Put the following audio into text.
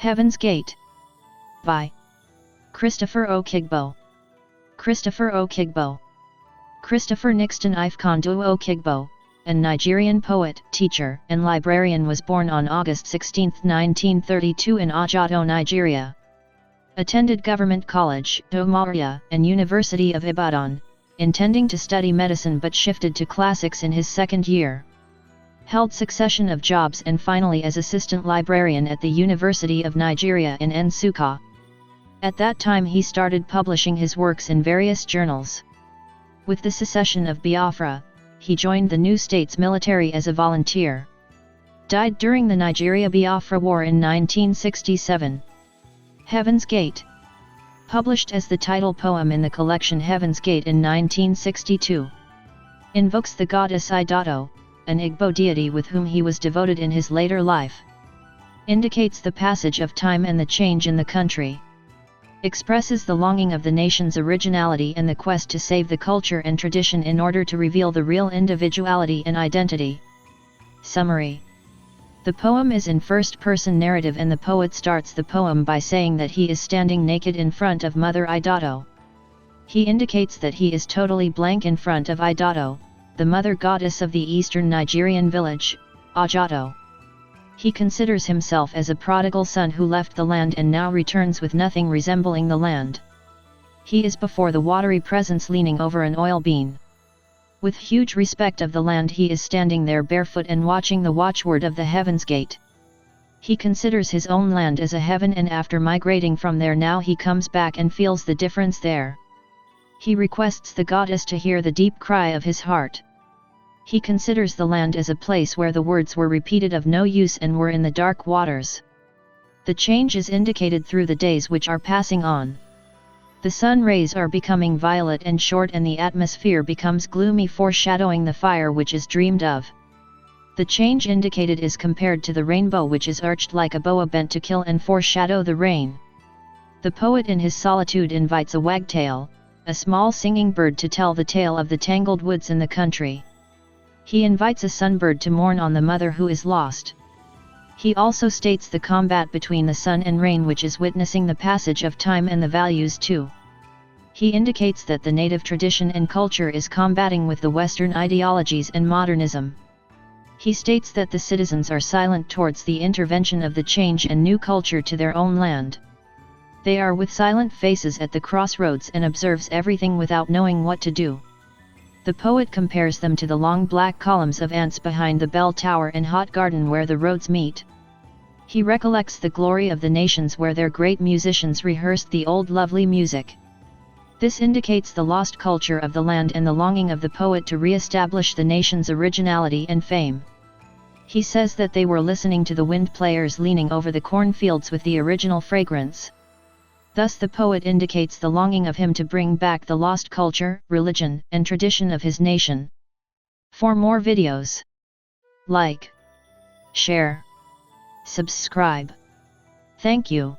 Heavensgate. By Christopher Okigbo. Christopher Okigbo. Christopher Nixon Ifekondu Okigbo, a Nigerian poet, teacher, and librarian, was born on August 16, 1932 in Idoto, Nigeria. Attended Government College, Domaria, and University of Ibadan, intending to study medicine but shifted to classics in his second year. Held succession of jobs and finally as assistant librarian at the University of Nigeria in Nsukka. At that time he started publishing his works in various journals. With the secession of Biafra, he joined the new state's military as a volunteer. Died during the Nigeria-Biafra War in 1967. Heavensgate. Published as the title poem in the collection Heavensgate in 1962. Invokes the goddess Idoto, an Igbo deity with whom he was devoted in his later life. Indicates the passage of time and the change in the country. Expresses the longing of the nation's originality and the quest to save the culture and tradition in order to reveal the real individuality and identity. Summary. The poem is in first-person narrative and the poet starts the poem by saying that he is standing naked in front of Mother Idoto. He indicates that he is totally blank in front of Idoto, the mother goddess of the eastern Nigerian village, Ajato. He considers himself as a prodigal son who left the land and now returns with nothing resembling the land. He is before the watery presence leaning over an oil bean. With huge respect of the land he is standing there barefoot and watching the watchword of the Heavensgate. He considers his own land as a heaven and after migrating from there now he comes back and feels the difference there. He requests the goddess to hear the deep cry of his heart. He considers the land as a place where the words were repeated of no use and were in the dark waters. The change is indicated through the days which are passing on. The sun rays are becoming violet and short and the atmosphere becomes gloomy, foreshadowing the fire which is dreamed of. The change indicated is compared to the rainbow which is arched like a boa bent to kill and foreshadow the rain. The poet in his solitude invites a wagtail, a small singing bird, to tell the tale of the tangled woods in the country. He invites a sunbird to mourn on the mother who is lost. He also states the combat between the sun and rain which is witnessing the passage of time and the values too. He indicates that the native tradition and culture is combating with the Western ideologies and modernism. He states that the citizens are silent towards the intervention of the change and new culture to their own land. They are with silent faces at the crossroads and observes everything without knowing what to do. The poet compares them to the long black columns of ants behind the bell tower and hot garden where the roads meet. He recollects the glory of the nations where their great musicians rehearsed the old lovely music. This indicates the lost culture of the land and the longing of the poet to re-establish the nation's originality and fame. He says that they were listening to the wind players leaning over the cornfields with the original fragrance. Thus the poet indicates the longing of him to bring back the lost culture, religion, and tradition of his nation. For more videos, like, share, subscribe. Thank you.